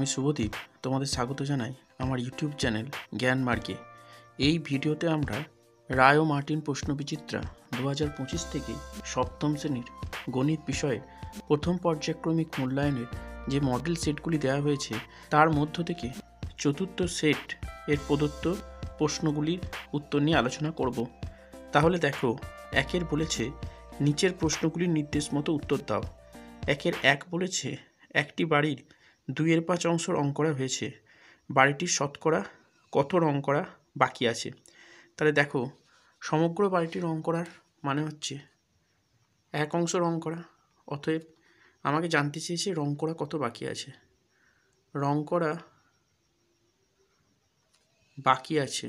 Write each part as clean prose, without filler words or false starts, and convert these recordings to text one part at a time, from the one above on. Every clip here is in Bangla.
আমি শুভদীপ, তোমাদের স্বাগত জানাই আমার ইউটিউব চ্যানেল জ্ঞান মার্গে। এই ভিডিওতে আমরা রায় ও মার্টিন প্রশ্নবিচিত্রা 2025 থেকে সপ্তম শ্রেণীর গণিত বিষয়ে প্রথম পর্যায়ক্রমিক মূল্যায়নের যে মডেল সেটগুলি দেওয়া হয়েছে তার মধ্য থেকে চতুর্থ সেট এর প্রদত্ত প্রশ্নগুলির উত্তর নিয়ে আলোচনা করব। তাহলে দেখো, একের বলেছে নিচের প্রশ্নগুলির নির্দেশ মতো উত্তর দাও। একের এক বলেছে একটি বাড়ির 2/5 অংশ রং করা হয়েছে, বাড়িটির শতকরা কত রং করা বাকি আছে। তাহলে দেখো, সমগ্র বাড়িটি রং করার মানে হচ্ছে 1 অংশ রং করা। অতএব আমাকে জানতে চেয়েছে রং করা কত বাকি আছে। রং করা বাকি আছে,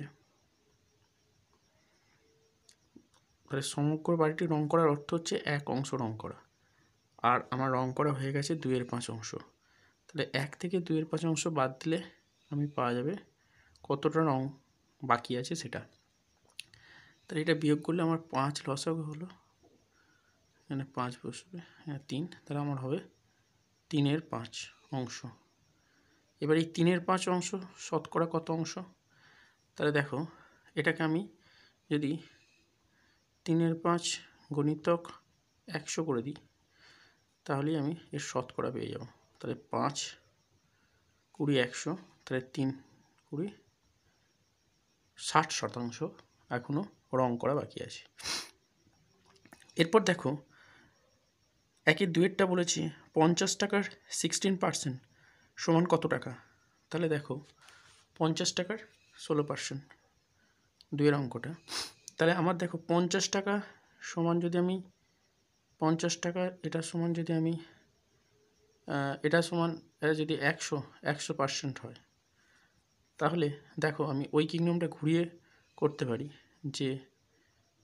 তাহলে সমগ্র বাড়িটি রং করার অর্থ হচ্ছে 1 অংশ রং করা, আর আমার রং করা হয়ে গেছে 2/5 অংশ। তাহলে 1 থেকে 2/5 অংশ বাদ দিলে আমি পাওয়া যাবে কতটা রং বাকি আছে সেটা। তাহলে এটা বিয়োগ করলে আমার 5 লসাগু হলো, এখানে 5 বসবে, হ্যাঁ 3, তাহলে আমার হবে 3/5 অংশ। এবার এই 3/5 অংশ শতকরা কত অংশ? তাহলে দেখো, এটাকে আমি যদি 3/5 গুণিতক 100 করে দিই তাহলেই আমি এর শতকরা পেয়ে যাব। তাহলে 5, 20, 100, তাহলে 3, 20, 60% এখনও রং করা বাকি আছে। এরপর দেখো, একের দুয়েরটা বলেছি 50 টাকার 16% সমান কত টাকা। তাহলে দেখো, 50 টাকার 16%, দুয়ের অঙ্কটা। তাহলে আমার দেখো 50 টাকা সমান যদি আমি 50 টাকা এটা সমান যদি আমি এটা সমান এটা যদি 100% হয়, তাহলে দেখো আমি ঐকিক নিয়মটা ঘুরিয়ে করতে পারি যে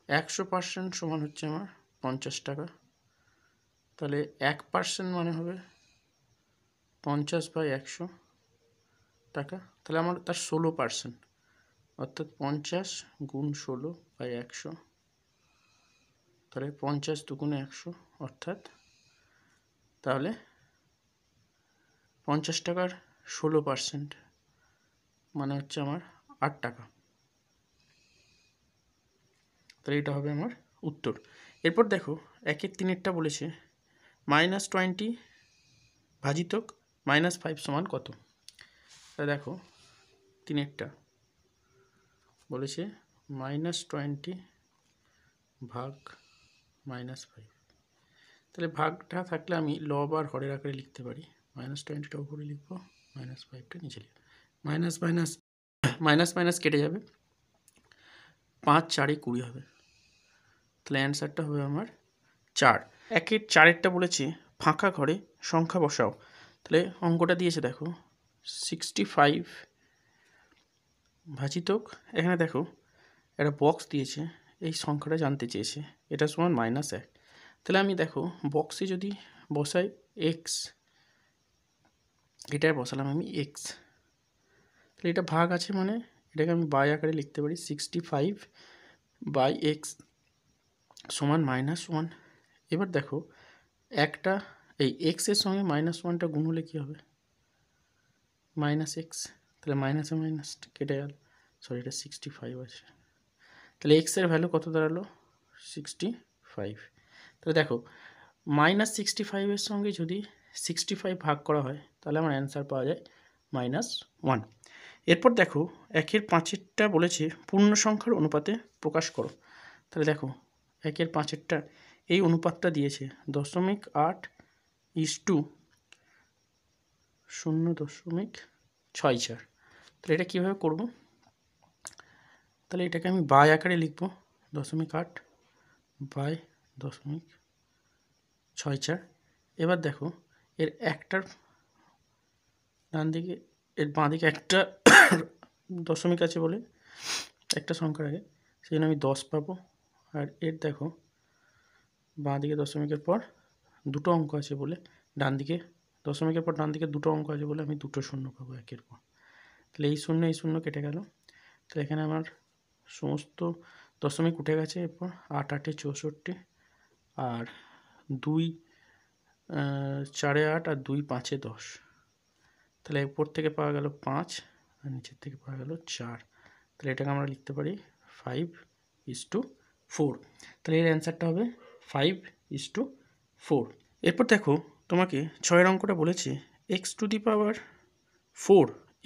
100% সমান হচ্ছে আমার 50 টাকা। তাহলে 1% মানে হবে 50/100 টাকা। তাহলে আমার তার 16%, অর্থাৎ 50 গুণ 16/100, তাহলে 50 দুগুণে 100, অর্থাৎ তাহলে 50 টাকার 16% মানে হচ্ছে আমার 8 টাকা। তাহলে এটা হবে আমার উত্তর। এরপর দেখো, একের তিনেরটা বলেছে -20 ভাজিতক -5 সমান কত। তাহলে দেখো, তিনেরটা বলেছে -20 ভাগ -5। তাহলে ভাগটা থাকলে আমি লব আর হরের আকারে লিখতে পারি। -20টা উপরে লিখবো, -5টা নিচে লিখবো। মাইনাস কেটে যাবে, 5 4 20 হবে। তাহলে অ্যান্সারটা হবে আমার 4। একের 4-এরটা বলেছে ফাঁকা ঘরে সংখ্যা বসাও। তাহলে অঙ্কটা দিয়েছে দেখো, 65 ভাজিতক, এখানে দেখো একটা বক্স দিয়েছে, এই সংখ্যাটা জানতে চেয়েছে, এটা সমান -1। তাহলে আমি দেখো বক্সে যদি বসাই এক্স, এটাই বসালাম আমি এক্স, তাহলে এটা ভাগ আছে মানে এটাকে আমি বাই আকারে লিখতে পারি, 65/x সমান -1। এবার দেখো, একটা এই এক্সের সঙ্গে -1টা গুণ হলে কী হবে, -x, তাহলে মাইনাসে মাইনাস কেটে গেল, সরি এটা 65 আছে। তাহলে এক্সের ভ্যালু কত দাঁড়ালো, 65। তাহলে দেখো, -65-এর সঙ্গে যদি 65 ভাগ করা হয় তাহলে আমার অ্যান্সার পাওয়া যায় -1। এরপর দেখো, 1-এর 5-এরটা বলেছে পূর্ণ সংখ্যার অনুপাতে প্রকাশ করো। তাহলে দেখো, 1-এর 5-এরটা এই অনুপাতটা দিয়েছে 0.8:0.64। তাহলে এটা কীভাবে করব, তাহলে এটাকে আমি বাই আকারে লিখব, 0.8/0.64। এবার দেখো, এর একটার ডান দিকে এর বাঁ দিকে একটা দশমিক আছে বলে একটা সংখ্যার আগে, সেই জন্য আমি 10 পাবো। আর এর দেখো বাঁ দিকে দশমিকের পর দুটো অঙ্ক আছে বলে ডান দিকে দশমিকের পর ডান দিকে দুটো অঙ্ক আছে বলে আমি 2 শূন্য পাবো 1-এর পর। তাহলে এই শূন্য কেটে গেল, তাহলে এখানে আমার সমস্ত দশমিক উঠে গেছে। এরপর 8-8 64, আর 2 4 8, আর 2 5 10। তাহলে উপর থেকে পাওয়া গেল 5 আর নিচের থেকে পাওয়া গেল 4। তাহলে এটাকে আমরা লিখতে পারি 5:4। তাহলে এর অ্যান্সারটা হবে 5:4। এরপর দেখো তোমাকে 6 অঙ্কটা বলেছে x⁴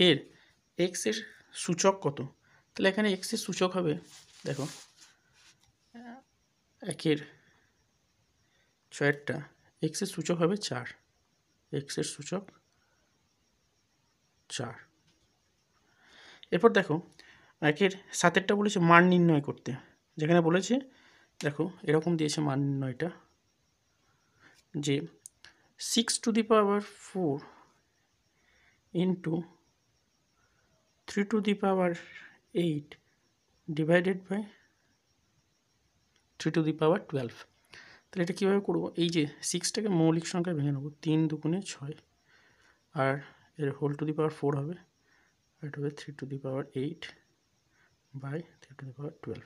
এর x এর সূচক কত। তাহলে এখানে x এর সূচক হবে, দেখো 6টা x এর সূচক হবে 4, x এর সূচক 4। এরপর দেখো 7টা বলেছে মান নির্ণয় করতে, যেখানে বলেছে দেখো এরকম দিয়েছে মান নির্ণয়টা যে 6⁴ ইন্টু 3⁸ ডিভাইডেড বাই 3⁻12। তাহলে এটা কীভাবে করবো, এই যে 6টাকে মৌলিক সংখ্যায় ভেঙে নেবো, 3 দুগুণে 6 আর এর হোল⁴ হবে, আর এটা হবে 3⁸ বাই 3⁻12।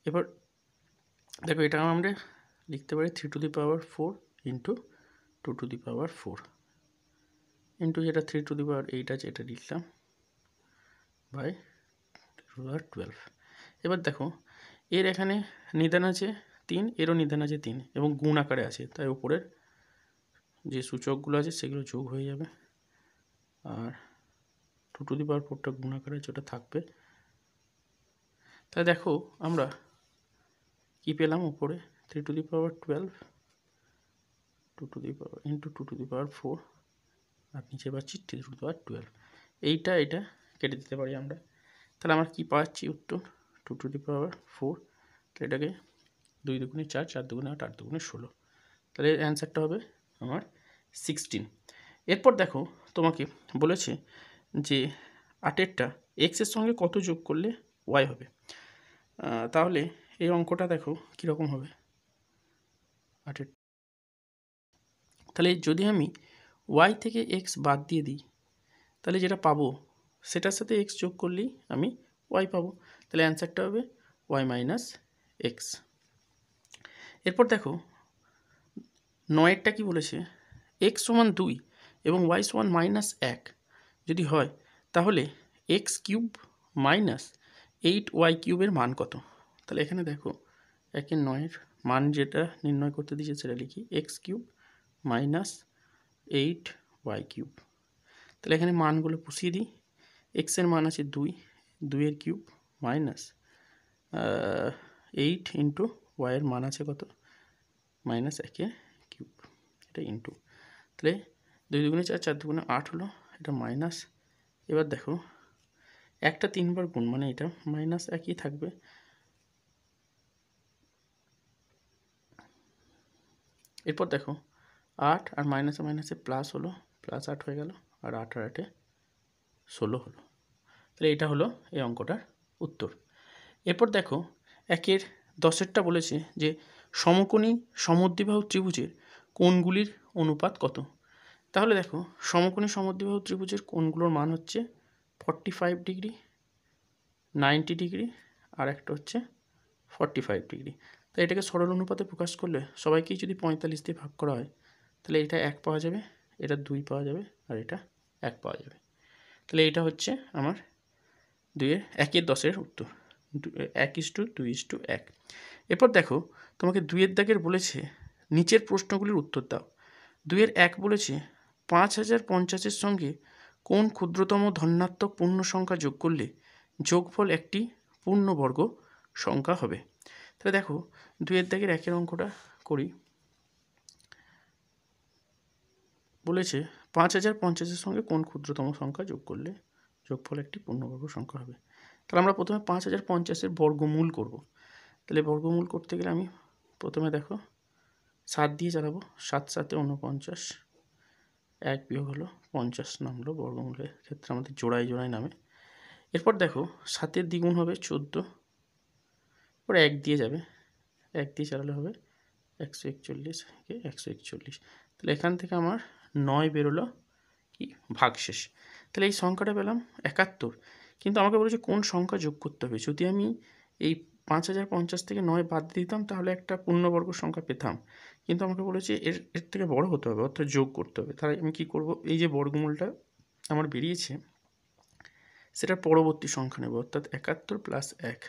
এবার দেখো এটা আমরা লিখতে পারি 3⁴ ইন্টু 2⁴ ইন্টু যেটা 3⁸ আছে এটা লিখলাম বাই 3⁻12। এবার দেখো এর এখানে নিদান আছে 3, এরও নিদান আছে 3 এবং গুণ আকারে আছে, তাই উপরের যে সূচকগুলো আছে সেগুলো যোগ হয়ে যাবে, আর 2⁴ গুণ আকারে আছে ওটা থাকবে। তাই দেখো আমরা কি পেলাম, উপরে 3⁻12 ইন্টু 2⁴, আর নিচে পাচ্ছি 3⁻12। এইটা কেটে দিতে পারি আমরা, তাহলে আমরা কি পাচ্ছি উত্তর 2⁴। তাহলে এটাকে 2 দুগুণে 4, 4 দুগুণে 8, 8 দুগুণে 16। তাহলে অ্যান্সারটা হবে আমার 16। এরপর দেখো তোমাকে বলেছে যে 8টা এক্সের সঙ্গে কত যোগ করলে ওয়াই হবে। তাহলে এই অঙ্কটা দেখো কীরকম হবে 8 তাহলে যদি আমি ওয়াই থেকে এক্স বাদ দিয়ে দিই তাহলে যেটা পাবো সেটার সাথে এক্স যোগ করলেই আমি ওয়াই পাবো। তাহলে অ্যান্সারটা হবে ওয়াই মাইনাস এক্স। এরপর দেখো 9টা কি বলেছে, এক্স সমান 2 এবং ওয়াই সমান -1 যদি হয় তাহলে x³ মাইনাস 8y³ এর মান কত। তাহলে এখানে দেখো 9-এর মান যেটা নির্ণয় করতে দিয়েছে সেটা লিখি x³ মাইনাস 8y³। তাহলে এখানে মানগুলো পুষিয়ে দিই, এক্সের মান আছে 2, 2-এর কিউব মাইনাস 8 ইন্টু ওয়াইয়ের মান আছে কত -1-এর কিউব, এটা ইন্টু, তাহলে 2 দুগুণে 4, 4 দুগুণে 8 হলো, এটা মাইনাস। এবার দেখো একটা 3 বার গুণ মানে এটা -1ই থাকবে। এরপর দেখো 8 আর মাইনাসে মাইনাসে প্লাস হলো, +8 হয়ে গেল, আর 8 আর 8-এ 16 হলো। তাহলে এটা হলো এই অঙ্কটার উত্তর। এরপর দেখো 10টা বলেছে যে সমকোণী সমদ্বিবাহু ত্রিভুজের কোণগুলির অনুপাত কত। তাহলে দেখো সমকোণী সমদ্বিবাহু ত্রিভুজের কোণগুলোর মান হচ্ছে 45 ডিগ্রি, 90 ডিগ্রি আর একটা হচ্ছে 45 ডিগ্রি। তাই এটাকে সরল অনুপাতে প্রকাশ করলে সবাইকেই যদি 45 দিয়ে ভাগ করা হয় তাহলে এটা 1 পাওয়া যাবে, এটা 2 পাওয়া যাবে, আর এটা 1 পাওয়া যাবে। তাহলে এটা হচ্ছে আমার 1-10 উত্তর, 1:2:1। এরপর দেখো তোমাকে 2-এর দাগের বলেছে নিচের প্রশ্নগুলির উত্তর দাও। 2-এর 1 বলেছে 5050-এর সঙ্গে কোন ক্ষুদ্রতম ধনাত্মক পূর্ণ সংখ্যা যোগ করলে যোগফল একটি পূর্ণবর্গ সংখ্যা হবে। তাহলে দেখো 2-এর দাগের 1-এর অঙ্কটা করি। বলেছে 5050-এর সঙ্গে কোন ক্ষুদ্রতম সংখ্যা যোগ করলে যোগফল একটি পূর্ণবর্গ সংখ্যা হবে। তাহলে আমরা প্রথমে 5050-এর বর্গমূল করব। তাহলে বর্গমূল করতে গেলে আমি প্রথমে দেখো 7 দিয়ে চালাবো, 7 7 49, 1 বিয়োগ হলো 50 নামলো, বর্গমূলের ক্ষেত্রে আমাদের জোড়ায় জোড়ায় নামে। এরপর দেখো 7-এর দ্বিগুণ হবে 14, পরে 1 দিয়ে যাবে, 1 দিয়ে চালালে হবে 141 কে 141। তাহলে এখান থেকে আমার 9 বেরোলো কি ভাগশেষ। তাহলে এই সংখ্যাটা পেলাম 71। কিন্তু আমাকে বলেছে কোন সংখ্যা যোগ করতে হবে। যদি আমি এই 5050 থেকে 9 বাদ দিতাম তাহলে একটা পূর্ণবর্গ সংখ্যা পেতাম, কিন্তু আমাকে বলেছে এর থেকে বড় হতে হবে, অর্থাৎ যোগ করতে হবে। তাহলে আমি কী করব, এই যে বর্গমূলটা আমার বেরিয়েছে সেটার পরবর্তী সংখ্যা নেব, অর্থাৎ 71 + 1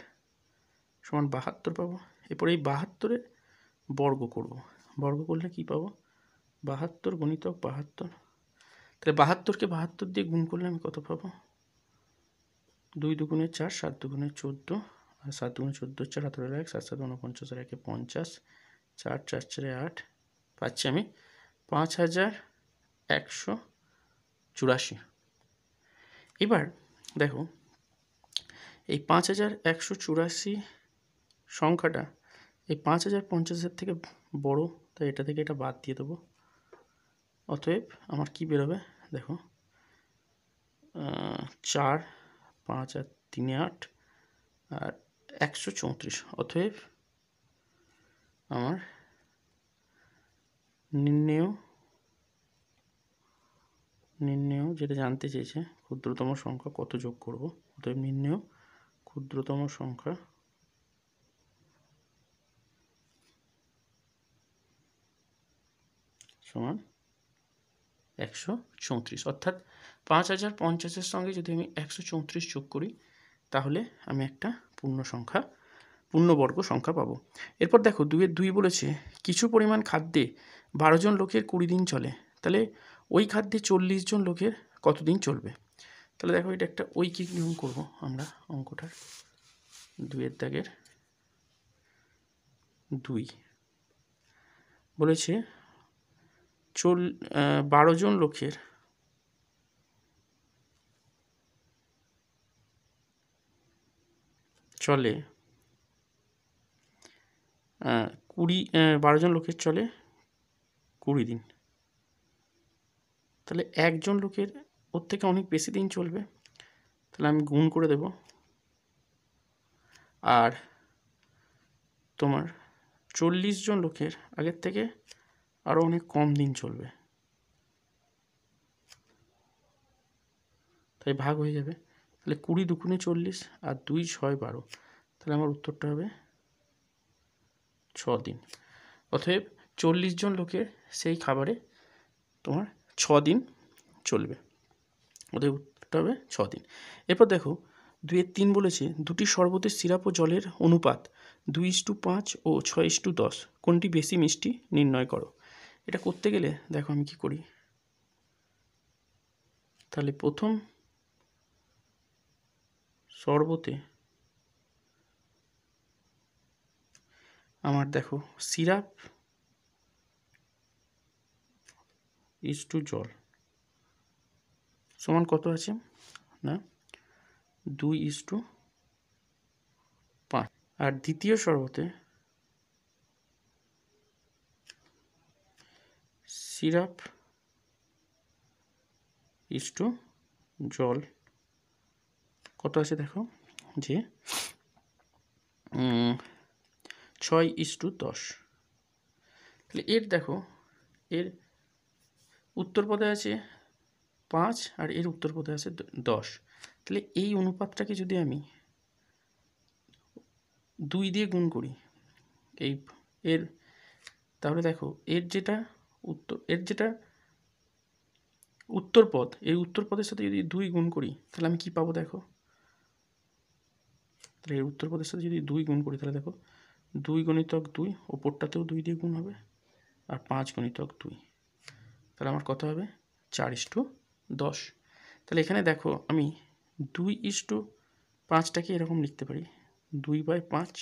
সমান 72 পাবো। এরপর এই 72-এর বর্গ করব, বর্গ করলে কি পাবো? 72 × 72। তাহলে 72-কে 72 দিয়ে গুণ করলে আমি কত পাবো? 2 × 2 = 4, 7 × 2 = 14, আর 7 × 14 = 4, হাতে 1, 7 7 49, আর 1 50, 4 4 4 8, পাচ্ছি আমি 5184। এবার দেখো এই 5184 সংখ্যাটা এই 5050-এর থেকে বড়, তাই এটা থেকে এটা বাদ দিয়ে দেবো। অতএব আমার কি বেরোবে দেখো, 4 5 আর 3 8 আর 134। অতএব আমার নির্ণেয় যেটা জানতে চেয়েছে ক্ষুদ্রতম সংখ্যা কত যোগ করব, অতএব নির্ণেয় ক্ষুদ্রতম সংখ্যা সমান 134। অর্থাৎ 5050-এর সঙ্গে যদি আমি 134 যোগ করি তাহলে আমি একটা পূর্ণবর্গ সংখ্যা পাবো। এরপর দেখো 2-এর 2 বলেছে কিছু পরিমাণ খাদ্যে 12 জন লোকের 20 দিন চলে, তাহলে ওই খাদ্যে 40 জন লোকের কতদিন চলবে? তাহলে দেখো এটা একটা ঐকিক নিয়ম করব আমরা অঙ্কটার। 2-এর দাগের 2 বলেছে 12 জন লোকের চলে 12 জন লোকের চলে 20 দিন। তাহলে একজন লোকের ওর থেকে অনেক বেশি দিন চলবে, তাহলে আমি গুণ করে দেব। আর তোমার 40 জন লোকের আগের থেকে আরও অনেক কম দিন চলবে, তাই ভাগ হয়ে যাবে। তাহলে 20 2 × 40 আর 2 6 12, তাহলে আমার উত্তরটা হবে 6 দিন। অতএব 40 জন লোকের সেই খাবারে তোমার 6 দিন চলবে, অতএব উত্তরটা হবে 6 দিন। এরপর দেখো 2-এর 3 বলেছে দুটি শরবতের সিরাপ ও জলের অনুপাত 2:5 ও 6:10, কোনটি বেশি মিষ্টি নির্ণয় করো। এটা করতে গেলে দেখো আমি কি করি, তাহলে প্রথম শরবতে আমার দেখো সিরাপ জল সমান কত আছে না 2:5, আর দ্বিতীয় শরবতে সিরাপ জল কত আছে দেখো যে 6:10। তাহলে এর দেখো এর উত্তর পদে আছে 5 আর এর উত্তর পদে আছে 10। তাহলে এই অনুপাতটাকে যদি আমি 2 দিয়ে গুণ করি এর তাহলে দেখো এর যেটা উত্তর পদ, এই উত্তর পদের সাথে যদি 2 গুণ করি তাহলে আমি কি পাবো দেখো, তাহলে এর উত্তর পদের সাথে যদি 2 গুণ করি তাহলে দেখো 2 × 2, ওপরটাতেও 2 দিয়ে গুণ হবে, আর 5 × 2, তাহলে আমার কত হবে 4:10। তাহলে এখানে দেখো আমি 2:5টাকে এরকম লিখতে পারি, 2/5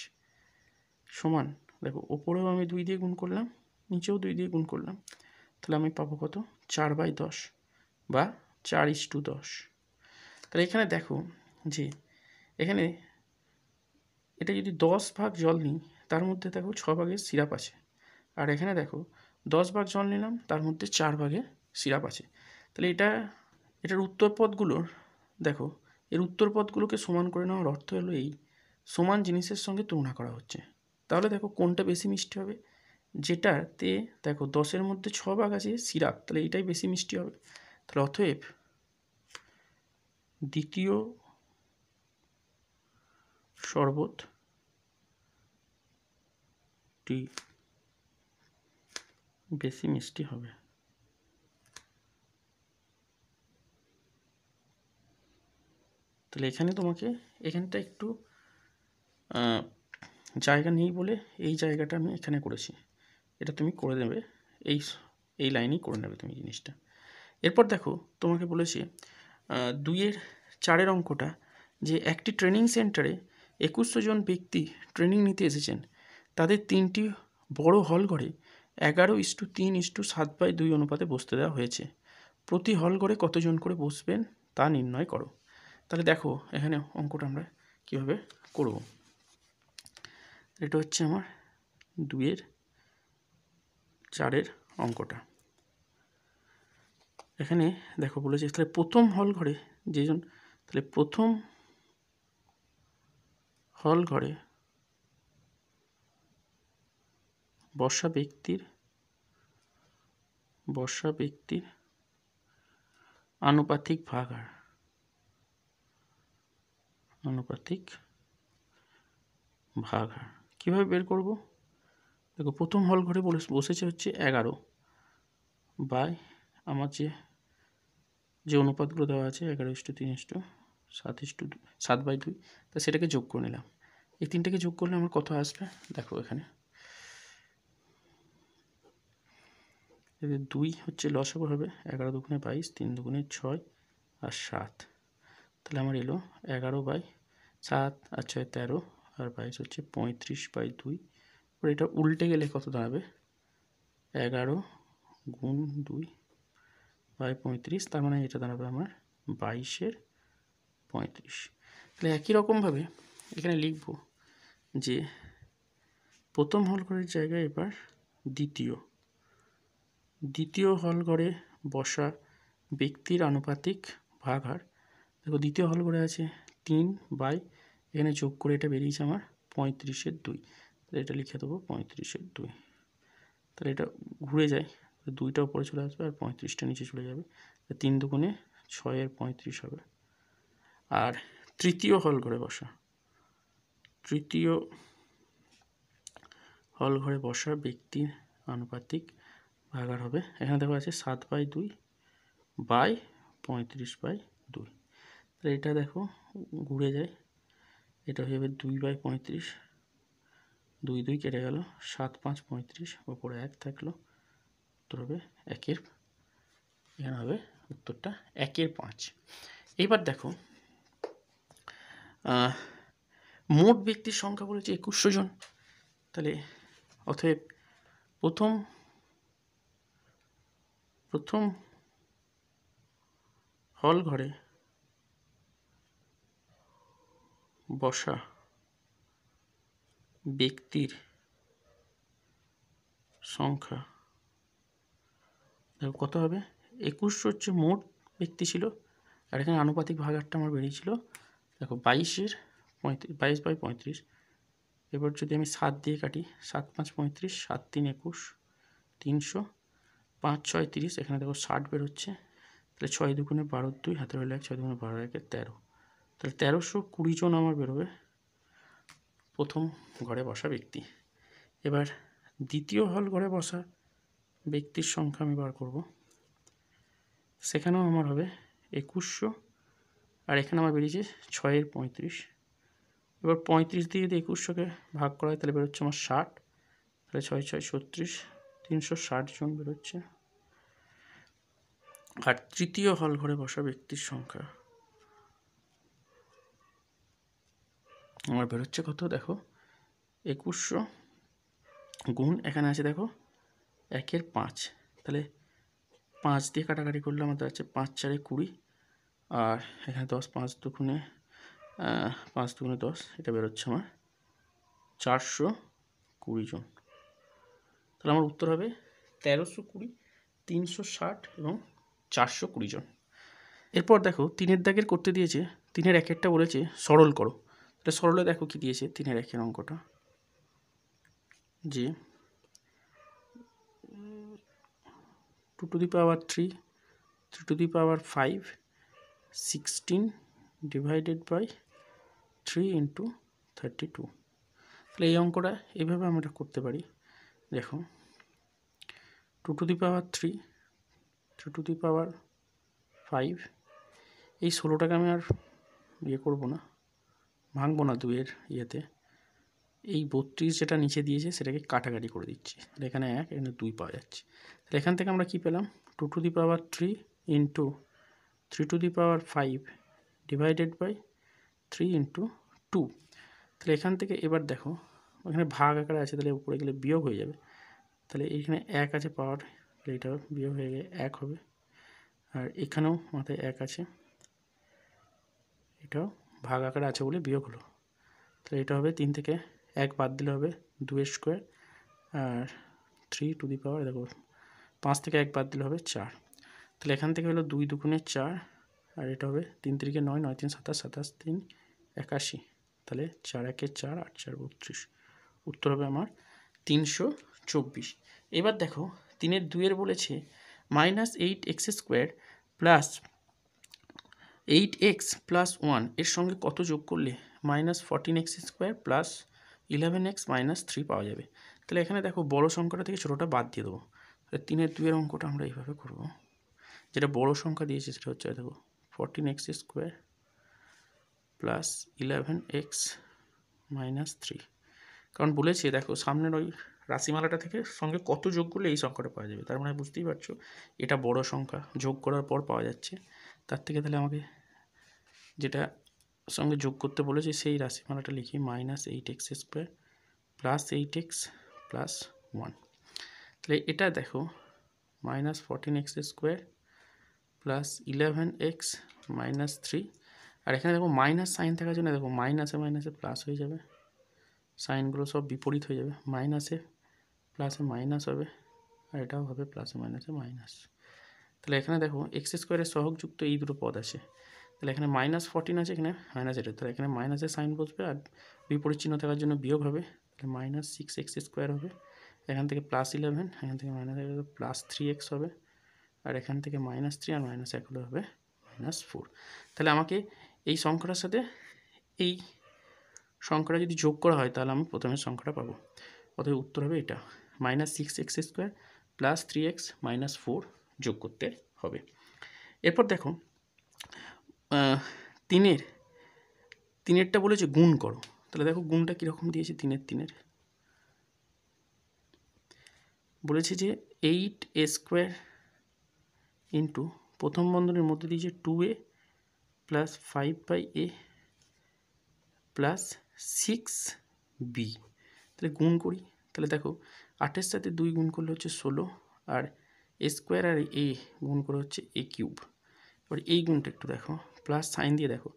সমান দেখো ওপরেও আমি 2 দিয়ে গুণ করলাম, নিচেও 2 দিয়ে গুণ করলাম, তাহলে আমি পাবো কত 4/10 বা 4:10। তাহলে এখানে দেখো যে এখানে এটা যদি 10 ভাগ জল নিই তার মধ্যে দেখো 6 ভাগের সিরাপ আছে, আর এখানে দেখো 10 ভাগ জল নিলাম তার মধ্যে 4 ভাগের সিরাপ আছে। তাহলে এটার উত্তরপদগুলোর দেখো এর উত্তরপদগুলোকে সমান করে নেওয়ার অর্থ হলো এই সমান জিনিসের সঙ্গে তুলনা করা হচ্ছে। তাহলে দেখো কোনটা বেশি মিষ্টি হবে, যেটাতে দেখো 10-এর মধ্যে 6 ভাগ আছে সিরাপ, তাহলে এইটাই বেশি মিষ্টি হবে। তাহলে অতএব দ্বিতীয় শরবতটি বেশি মিষ্টি হবে। তাহলে এখানে তোমাকে এখানটা একটু জায়গা নেই বলে এই জায়গাটা আমি এখানে করেছি, এটা তুমি করে দেবে, এই লাইনেই করে নেবে তুমি জিনিসটা। এরপর দেখো তোমাকে বলেছি 2-4 অঙ্কটা, যে একটি ট্রেনিং সেন্টারে 2100 জন ব্যক্তি ট্রেনিং নিতে এসেছেন, তাদের 3টি বড় হল ঘরে 11:3:7/2 অনুপাতে বসতে দেওয়া হয়েছে। প্রতি হল ঘরে কতজন করে বসবেন তা নির্ণয় করো। তাহলে দেখো এখানে অঙ্কটা আমরা কীভাবে করব। এটা হচ্ছে আমার 2-4 অঙ্কটা। এখানে দেখো বলেছে তাহলে প্রথম হল ঘরে যেজন, তাহলে প্রথম হল ঘরে বসা ব্যক্তির আনুপাতিক ভাগাড়, কীভাবে বের করব? দেখো প্রথম হল ঘরে বসেছে হচ্ছে 11 বাই আমার যে অনুপাতগুলো দেওয়া আছে 11:3:7/2, তা সেটাকে যোগ করে নিলাম। এই 3টাকে যোগ করলে আমার কত আসবে দেখো এখানে, 2 হচ্ছে লসাগু হবে, 11 দুগুণে 22, 3 দুগুণে 6 আর 7, তাহলে আমার এলো 11/7 আর 6 13 আর 22 হচ্ছে 35/2। এবার এটা উল্টে গেলে কত দাঁড়াবে, 11 গুণ 2/35, তার মানে এটা দাঁড়াবে আমার 22/35। তাহলে একই রকমভাবে এখানে লিখব যে প্রথম হল ঘরের জায়গায় এবার দ্বিতীয় হল ঘরে বসা ব্যক্তির আনুপাতিক ভাগাড়। দেখো দ্বিতীয় হল ঘরে আছে 3 বাই, এখানে যোগ করে এটা বেরিয়েছে আমার 35/2, তাহলে এটা লিখে দেবো 35/2। তাহলে এটা ঘুরে যায়, 2টা উপরে চলে আসবে আর 35টা নিচে চলে যাবে, 3 দুগুণে 6/35 হবে। আর তৃতীয় হল ঘরে বসা ব্যক্তির আনুপাতিক ভাগাড় হবে, এখানে দেখো আছে 7/2 বাই 35/2। তাহলে এটা দেখো ঘুরে যায়, এটা হয়ে যাবে 2/35, 2 কেটে গেল, 7 5 35, ওপরে 1 থাকলো, উত্তর হবে 1/, এখানে হবে উত্তরটা 1/5। এইবার দেখো মোট ব্যক্তির সংখ্যা বলেছে 2100 জন, তাহলে অতএব প্রথম হল ঘরে বসা ব্যক্তির সংখ্যা দেখো কত হবে, 2100 হচ্ছে মোট ব্যক্তি ছিল, আর এখানে আনুপাতিক ভাগাড়টা আমার বেরিয়েছিল দেখো 22/35। এবার যদি আমি 7 দিয়ে কাটি, 7 5 35, 7 3 21, 300, 5 6 30, এখানে দেখো 60 বেরোচ্ছে, তাহলে 6 দুগুণে 12 2, হাতে রইল 1, 6 দুগুণে 12 1 13, তাহলে 1320 জন আমার বেরোবে প্রথম ঘরে বসা ব্যক্তি। এবার দ্বিতীয় হল ঘরে বসা ব্যক্তির সংখ্যা আমি বার করব, সেখানেও আমার হবে 2100, আর এখানে আমার বেরিয়েছে 6/35। এবার 35 দিয়ে যদি 2100কে ভাগ করা হয় তাহলে বেরোচ্ছে আমার 60, তাহলে 6 6 36, 360 জন বেরোচ্ছে। আর তৃতীয় হল ঘরে বসা ব্যক্তির সংখ্যা আমার বেরোচ্ছে কত দেখো, 2100 গুণ এখানে আছে দেখো 1/5, তাহলে 5 দিয়ে কাটাকাটি করলে আমাদের আছে 5 4 20, আর এখানে 10, 5 দুগুণে 10, এটা বেরোচ্ছে আমার 420 জন। তাহলে আমার উত্তর হবে 1320, 360 এবং 420 জন। এরপর দেখো 3-এর দাগের করতে দিয়েছে, 3-এর 1-এরটা বলেছে সরল করো। তাহলে সরলে দেখো কি দিয়েছে 3-এর 1-এর অঙ্কটা, যে 2 to the power 3, 3 to the power 5, 16 divided by 3 into 32। তাহলে এই অঙ্কটা এইভাবে আমরা করতে পারি, দেখো 2 to the power 3, 3 to the power 5, এই 16টাকে আমি আর ইয়ে করবো না, ভাঙবো না 2-এর ইয়েতে। এই 32 যেটা নিচে দিয়েছে সেটাকে কাটাকাটি করে দিচ্ছি, তাহলে এখানে 1, এখানে 2 পাওয়া যাচ্ছে। তাহলে এখান থেকে আমরা কী পেলাম, 2 to the power 3 into 3 to the power 5 divided by 3 into 2। তাহলে এখান থেকে এবার দেখো এখানে ভাগ আকারে আছে, তাহলে উপরে গেলে বিয়োগ হয়ে যাবে। তাহলে এইখানে 1 আছে পাওয়ার, তাহলে এটা বিয়োগ হয়ে গিয়ে 1 হবে। আর এখানেও মাথায় 1 আছে, এটাও ভাগ আকারে আছে বলে বিয়োগ হলো। তাহলে এটা হবে 3 থেকে 1 বাদ দিলে হবে 2 স্কোয়ার, আর 3 টু দি পাওয়ার দেখো 5 থেকে 1 বাদ দিলে হবে 4। তাহলে এখান থেকে হলো 2 দুগুণে 4, আর এটা হবে 3 3 9, 9 3 27, 27 3 81। তাহলে 4 1 4, 8 4 32। উত্তর হবে আমার 324। এবার দেখো 3-এর 2-এর বলেছে -8x² প্লাস 8x প্লাস 1 এর সঙ্গে কত যোগ করলে -14x² প্লাস 11x মাইনাস 3 পাওয়া যাবে। তাহলে এখানে দেখো বড় সংখ্যাটা থেকে ছোটোটা বাদ দিয়ে দেবো। তাহলে 3-এর 2-এর অঙ্কটা আমরা এইভাবে করব। যেটা বড় সংখ্যা দিয়েছে সেটা হচ্ছে দেখো 14x² প্লাস 11x মাইনাস 3। কারণ বলেছে দেখো সামনের ওই রাশিমালাটা থেকে সঙ্গে কত যোগ করলে এই সংখ্যাটা পাওয়া যাবে, তার মানে বুঝতেই পারছো এটা বড় সংখ্যা, যোগ করার পর পাওয়া যাচ্ছে। তার থেকে তাহলে আমাকে যেটা সঙ্গে যোগ করতে বলেছে সেই রাশিমালাটা লিখি -8x² প্লাস 8x প্লাস 1। তাহলে এটা দেখো -14x² প্লাস 11x মাইনাস 3। আর এখানে দেখো মাইনাস সাইন থাকার জন্য দেখো মাইনাসে মাইনাসে প্লাস হয়ে যাবে, সাইনগুলো সব বিপরীত হয়ে যাবে, মাইনাসে প্লাসে মাইনাস হবে, আর এটাও হবে প্লাসে মাইনাসে মাইনাস। তাহলে এখানে দেখো x² সহগযুক্ত এই দুটো পদ আছে, তাহলে এখানে -14 আছে, এখানে মাইনাস এটা, তাহলে এখানে মাইনাসের সাইন বসবে আর বিপরীত চিহ্ন থাকার জন্য বিয়োগ হবে, তাহলে -6x² হবে। এখান থেকে +11, এখান থেকে মাইনাস +3x হবে, আর এখান থেকে -3 আর -1 হলে হবে -4। তাহলে আমাকে এই সংখ্যাটার সাথে এই সংখ্যাটা যদি যোগ করা হয় তাহলে আমি প্রথমের সংখ্যাটা পাবো। অতএব উত্তর হবে এটা, -6x² প্লাস 3x মাইনাস 4 যোগ করতে হবে। এরপর দেখো 3-এরটা বলেছে গুণ করো। তাহলে দেখো গুণটা কীরকম দিয়েছে, 3-এর বলেছে যে 8a² ইন্টু প্রথম বন্ধনীর মধ্যে দিয়েছে 2a plus 5/a plus 6b। তাহলে গুণ করি, তাহলে দেখো 8-এর সাথে 2 গুণ করলে হচ্ছে 16, আর a² আর a গুণ করে হচ্ছে a³। এবার এই গুণটা একটু দেখো, প্লাস সাইন দিয়ে দেখো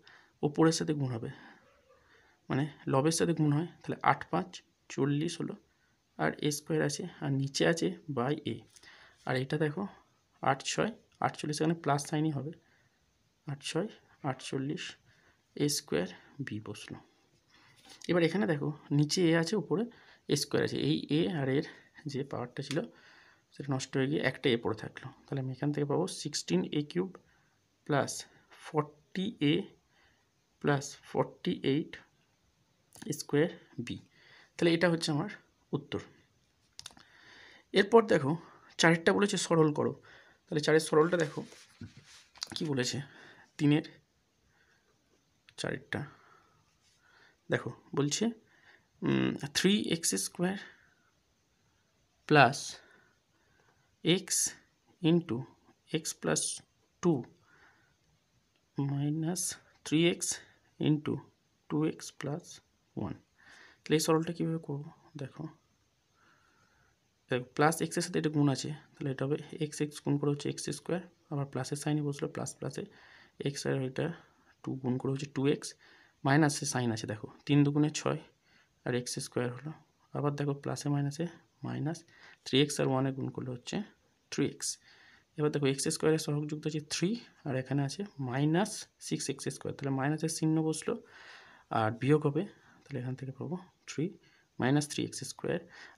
ওপরের সাথে গুণ হবে, মানে লবের সাথে গুণ হয়, তাহলে 8 5 40 হলো, আর a² আছে আর নিচে আছে বাই a, আর এটা দেখো 8 6 48, এখানে প্লাস সাইনই হবে, 8 6 48 a² b বসলো। এবার এখানে দেখো নিচে এ আছে, উপরে a² আছে, এই এ আর এর যে পাওয়ারটা ছিল সেটা নষ্ট হয়ে গিয়ে একটা এ পড়ে থাকলো, তাহলে আমি এখান থেকে পাবো 16a³ plus 40a plus 48² b। তাহলে এটা হচ্ছে আমার উত্তর। এরপর দেখো 4-এরটা বলেছে সরল করো। তাহলে 4-এর সরলটা দেখো কি বলেছে, 3-এর 4-এরটা দেখো বলছে 3x² plus x into x plus 2 minus 3x into 2x plus 1। তাহলে এই সরলটা কীভাবে করবো, দেখো প্লাস এক্সের সাথে এটা গুণ আছে, তাহলে এটা হবে x গুণ করে হচ্ছে x², আবার প্লাসের সাইনে বসলো প্লাস প্লাসে x, আর এটা 2 গুণ করে হচ্ছে 2x, মাইনাসের সাইন আছে দেখো 3 দুগুণে 6 আর x² হলো, আবার দেখো প্লাসে মাইনাসে মাইনাস 3x আর 1 গুণ করলে হচ্ছে 3x। এবার দেখো x² এর সহগযুক্ত আছে 3, আর এখানে আছে -6x², তাহলে মাইনাসের চিহ্ন বসলো আর বিয়োগ হবে, তাহলে এখান থেকে পাবো 3 -3x²,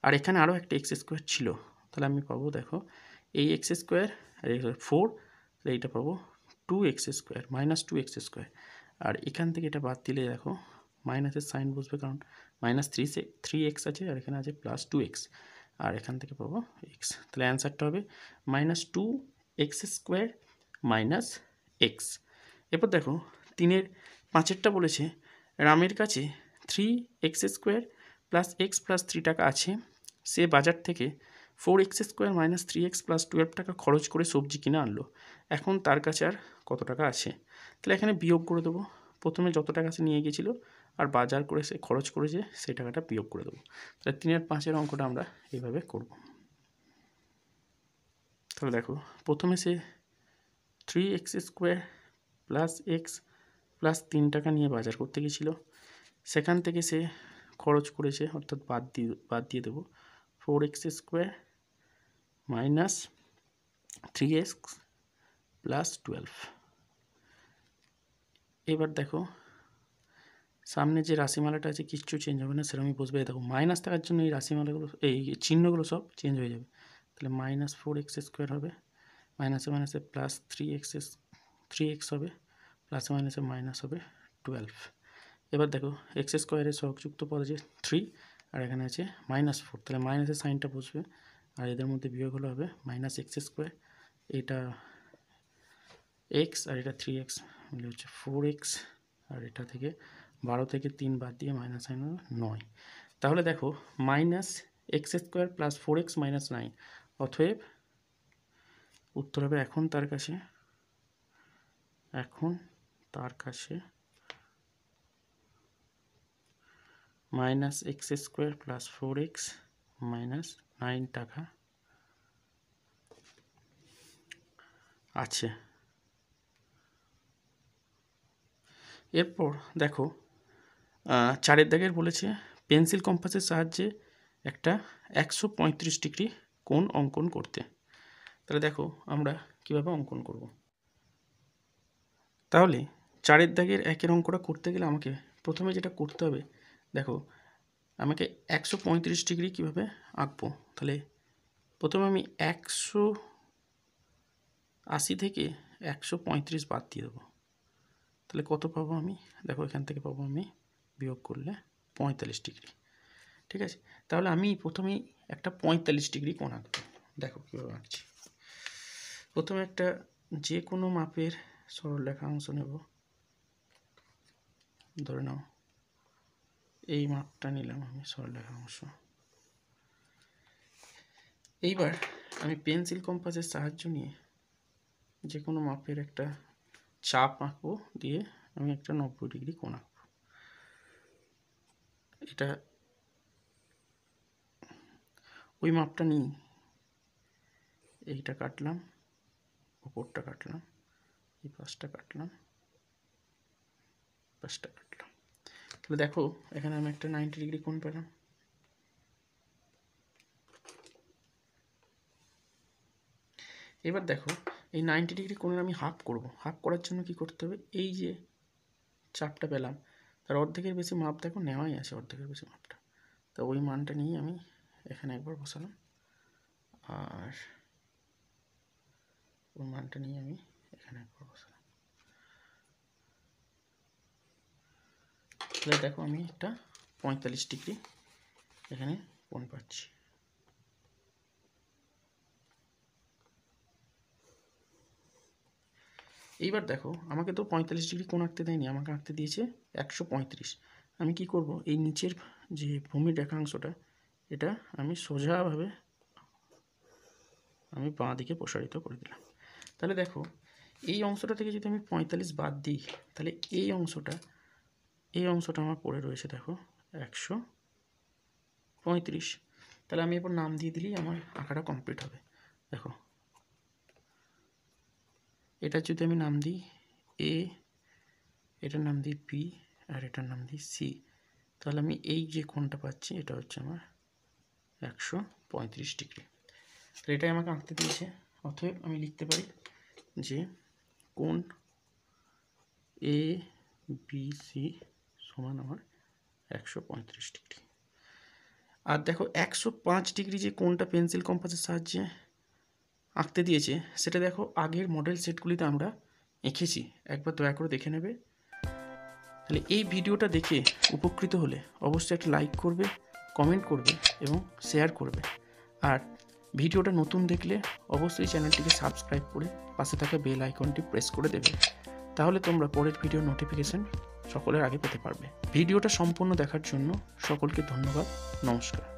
আর এখানে আরও একটা x² ছিল, তাহলে আমি পাবো দেখো এই x² আর 4, তাহলে এইটা পাবো 2x² -2x², আর এখান থেকে এটা বাদ দিলে দেখো মাইনাসের সাইন বসবে, কারণ -3x আছে আর এখানে আছে +2x, আর এখান থেকে পাবো x। তাহলে অ্যান্সারটা হবে -2x² - x। এরপর দেখো 3-এর 5এরটা বলেছে রামের কাছে 3x² প্লাস x প্লাস 3 টাকা আছে, সে বাজার থেকে 4x² মাইনাস 3x প্লাস 12 টাকা খরচ করে সবজি কিনে আনলো, এখন তার কাছে আর কত টাকা আছে। তাহলে এখানে বিয়োগ করে দেবো, প্রথমে যত টাকা সে নিয়ে গেছিলো আর বাজার করে সে খরচ করেছে সেই টাকাটা বিয়োগ করে দেবো। তাহলে 3 আর 5 অঙ্কটা আমরা এইভাবে করব। তাহলে দেখো প্রথমে সে 3x² প্লাস x প্লাস 3 টাকা নিয়ে বাজার করতে গেছিলো, সেখান থেকে সে খরচ করেছে অর্থাৎ বাদ দিয়ে দেবো 4x² মাইনাস 3x প্লাস 12। এবার দেখো সামনে যে রাশিমালাটা আছে কিচ্ছু চেঞ্জ হবে না, সেরকমই বসবে। দেখো মাইনাস থাকার জন্য এই রাশিমালাগুলো এই চিহ্নগুলো সব চেঞ্জ হয়ে যাবে। তাহলে মাইনাস 4x² হবে, মাইনাসে মাইনাসে প্লাস 3x হবে, প্লাসে মাইনাসে মাইনাস হবে 12। এবার দেখো x² সহযুক্ত পদ আছে 3 আর এখানে আছে -4, তাহলে মাইনাসের সাইনটা বসবে আর এদের মধ্যে বিয়োগ হলে হবে -x², এটা x আর এটা 3x মিলে হচ্ছে 4x, আর এটা থেকে 12 থেকে 3 বাদ দিয়ে মাইনাস সাইন 9। তাহলে দেখো -x² প্লাস 4x মাইনাস 9, অতএব উত্তর হবে এখন তার কাছে -x² প্লাস 4x মাইনাস 9 টাকা আছে। এরপর দেখো 4 দাগের বলেছে পেন্সিল কম্পাসের সাহায্যে একটা 135 ডিগ্রি কোণ অঙ্কন করতে। তাহলে দেখো আমরা কিভাবে অঙ্কন করব। তাহলে 4 দাগের 1 অঙ্কটা করতে গেলে আমাকে প্রথমে যেটা করতে হবে, দেখো আমাকে 135 ডিগ্রি কীভাবে আঁকবো। তাহলে প্রথমে আমি 180 থেকে 135 বাদ দিয়ে দেবো, তাহলে কত পাবো আমি, দেখো এখান থেকে পাবো আমি বিয়োগ করলে 45 ডিগ্রি। ঠিক আছে, তাহলে আমি প্রথমেই একটা 45 ডিগ্রি কোণ আঁকবো। দেখো কীভাবে আঁকছি। প্রথমে একটা যে কোনো মাপের সরলরেখা অংশ নেব, ধরে নাও এই মাপটা নিলাম আমি সরলরেখা অংশ। এইবার আমি পেন্সিল কম্পাসের সাহায্য নিয়ে যে কোনো মাপের একটা চাপ আঁকবো, দিয়ে আমি একটা 90 ডিগ্রি কোণ আঁকবো। এটা ওই মাপটা নিই, এইটা কাটলাম, উপরটা কাটলাম, এই পাশটা কাটলাম, পাশটা কাটলাম। তাহলে দেখো এখানে আমি একটা 90 ডিগ্রি কোণ পেলাম। এবার দেখো এই 90 ডিগ্রি কোণের আমি হাফ করব। হাফ করার জন্য কি করতে হবে, এই যে চাপটা পেলাম তার অর্ধেকের বেশি মাপ দেখো নেওয়াই আছে, অর্ধেকের বেশি মাপটা, তো ওই মানটা নিয়ে আমি এখানে একবার বসালাম, আর ওই মানটা নিয়ে আমি এখানে একবার বসালাম। তাহলে দেখো আমি একটা 45 ডিগ্রি এখানে কোণ পাচ্ছি। এইবার দেখো আমাকে তো 45 ডিগ্রি কোণ আঁকতে দেয়নি, আমাকে আঁকতে দিয়েছে 135। আমি কি করব, এই নিচের যে ভূমির রেখাংশটা এটা আমি সোজাভাবে আমি বাঁ দিকে প্রসারিত করে দিলাম। তাহলে দেখো এই অংশটা থেকে যদি আমি 45 বাদ দিই, তাহলে এই অংশটা আমার পড়ে রয়েছে দেখো 135। তাহলে আমি এবার নাম দিয়ে দিলেই আমার আঁকাটা কমপ্লিট হবে। দেখো এটা যদি আমি নাম দিই এ, এটার নাম দিই বি, আর এটার নাম দিই সি, তাহলে আমি এই যে কোণটা পাচ্ছি এটা হচ্ছে আমার 135 ডিগ্রি। তাহলে এটাই আমাকে আঁকতে দিয়েছে, অতএব আমি লিখতে পারি যে কোণ এ বি সি সমান আমার 135 ডিগ্রি। আর দেখো 105 ডিগ্রি যে কোণটা পেন্সিল কম্পাসের সাহায্যে আঁকতে দিয়েছে সেটা দেখো আগের মডেল সেটগুলিতে আমরা এঁকেছি, একবার দয়া করে দেখে নেবে। তাহলে এই ভিডিওটা দেখে উপকৃত হলে অবশ্যই একটা লাইক করবে, কমেন্ট করবে এবং শেয়ার করবে। আর ভিডিওটা নতুন দেখলে অবশ্যই চ্যানেলটিকে সাবস্ক্রাইব করে পাশে থাকা বেল আইকনটি প্রেস করে দেবে, তাহলে তোমরা পরের ভিডিও নোটিফিকেশান সকলের আগে পেতে পারবে। ভিডিওটা সম্পূর্ণ দেখার জন্য সকলকে ধন্যবাদ। নমস্কার।